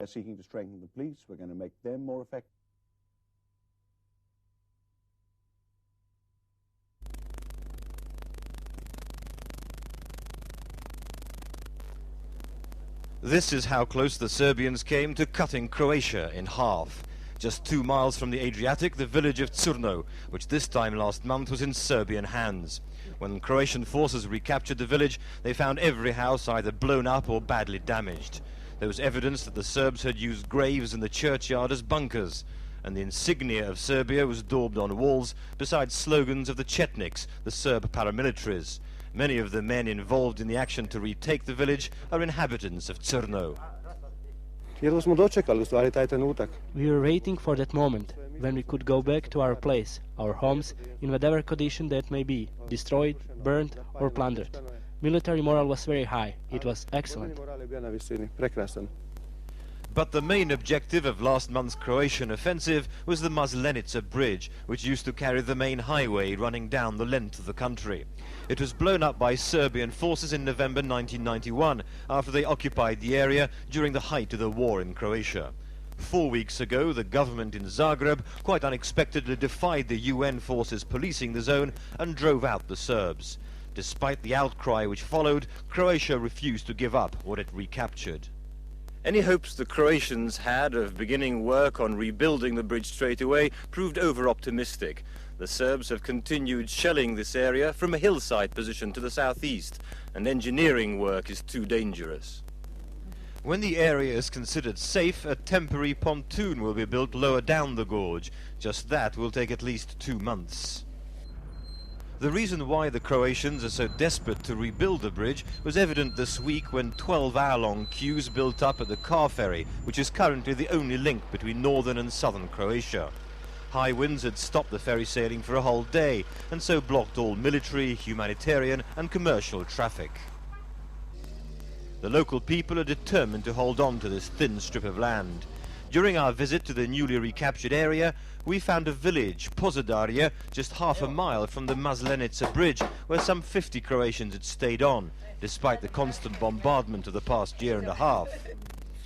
seeking to strengthen the police. We're going to make them more effective. This is how close the Serbians came to cutting Croatia in half. Just 2 miles from the Adriatic, the village of Crno, which this time last month was in Serbian hands. When Croatian forces recaptured the village, they found every house either blown up or badly damaged. There was evidence that the Serbs had used graves in the churchyard as bunkers, and the insignia of Serbia was daubed on walls, besides slogans of the Chetniks, the Serb paramilitaries. Many of the men involved in the action to retake the village are inhabitants of Crno. We were waiting for that moment, when we could go back to our place, our homes, in whatever condition that may be, destroyed, burnt or plundered. Military morale was very high. It was excellent. But the main objective of last month's Croatian offensive was the Maslenica bridge, which used to carry the main highway running down the length of the country. It was blown up by Serbian forces in November 1991, after they occupied the area during the height of the war in Croatia. 4 weeks ago, the government in Zagreb quite unexpectedly defied the UN forces policing the zone and drove out the Serbs. Despite the outcry which followed, Croatia refused to give up what it recaptured. Any hopes the Croatians had of beginning work on rebuilding the bridge straight away proved over-optimistic. The Serbs have continued shelling this area from a hillside position to the southeast, and engineering work is too dangerous. When the area is considered safe, a temporary pontoon will be built lower down the gorge. Just that will take at least 2 months. The reason why the Croatians are so desperate to rebuild the bridge was evident this week when 12-hour-long queues built up at the car ferry, which is currently the only link between northern and southern Croatia. High winds had stopped the ferry sailing for a whole day, and so blocked all military, humanitarian and commercial traffic. The local people are determined to hold on to this thin strip of land. During our visit to the newly recaptured area, we found a village, Pozodarje, just half a mile from the Maslenica bridge, where some 50 Croatians had stayed on, despite the constant bombardment of the past year and a half.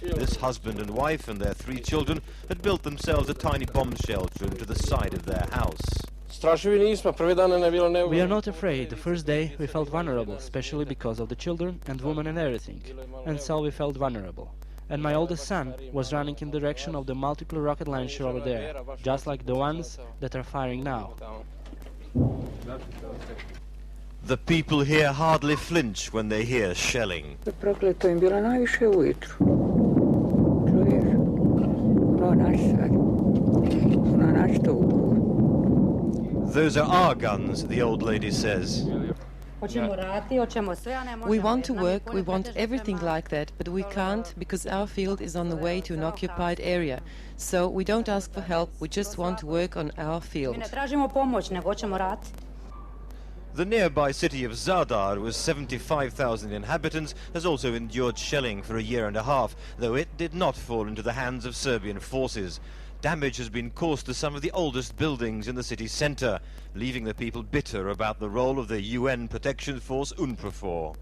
This husband and wife and their 3 children had built themselves a tiny bomb shelter into the side of their house. We are not afraid. The first day we felt vulnerable, especially because of the children and women and everything. And so we felt vulnerable. And my oldest son was running in the direction of the multiple rocket launcher over there, just like the ones that are firing now. The people here hardly flinch when they hear shelling. Those are our guns, the old lady says. We want to work, we want everything like that, but we can't because our field is on the way to an occupied area. So we don't ask for help, we just want to work on our field. The nearby city of Zadar, with 75,000 inhabitants, has also endured shelling for a year and a half, though it did not fall into the hands of Serbian forces. Damage has been caused to some of the oldest buildings in the city centre, leaving the people bitter about the role of the UN protection force UNPROFOR.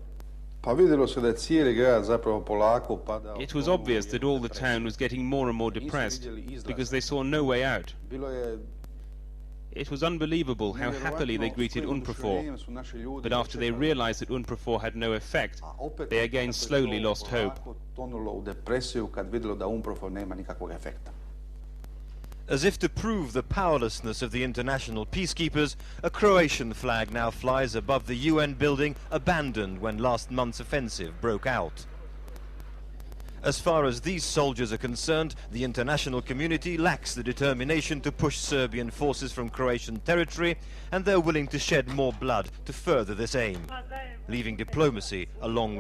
It was obvious that all the town was getting more and more depressed because they saw no way out. It was unbelievable how happily they greeted UNPROFOR, but after they realized that UNPROFOR had no effect, they again slowly lost hope. As if to prove the powerlessness of the international peacekeepers, a Croatian flag now flies above the UN building abandoned when last month's offensive broke out. As far as these soldiers are concerned, the international community lacks the determination to push Serbian forces from Croatian territory, and they're willing to shed more blood to further this aim, leaving diplomacy a long way.